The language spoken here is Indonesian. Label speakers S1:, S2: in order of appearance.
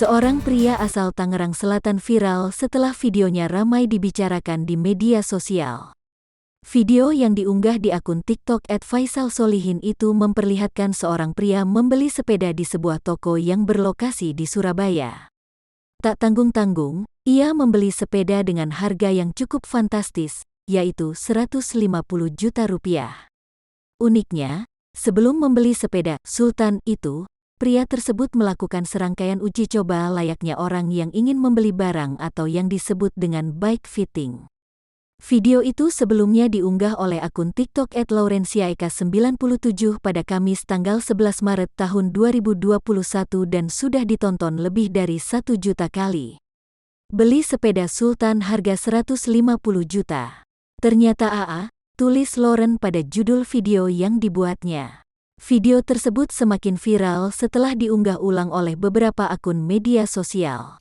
S1: Seorang pria asal Tangerang Selatan viral setelah videonya ramai dibicarakan di media sosial. Video yang diunggah di akun TikTok @faisalsolihin itu memperlihatkan seorang pria membeli sepeda di sebuah toko yang berlokasi di Surabaya. Tak tanggung-tanggung, ia membeli sepeda dengan harga yang cukup fantastis, yaitu Rp150 juta. Uniknya, sebelum membeli sepeda Sultan itu, pria tersebut melakukan serangkaian uji coba layaknya orang yang ingin membeli barang atau yang disebut dengan bike fitting. Video itu sebelumnya diunggah oleh akun TikTok @laurenciaeka97 pada Kamis tanggal 11 Maret tahun 2021 dan sudah ditonton lebih dari 1 juta kali. Beli sepeda Sultan harga 150 juta. Ternyata AA, tulis Lauren pada judul video yang dibuatnya. Video tersebut semakin viral setelah diunggah ulang oleh beberapa akun media sosial.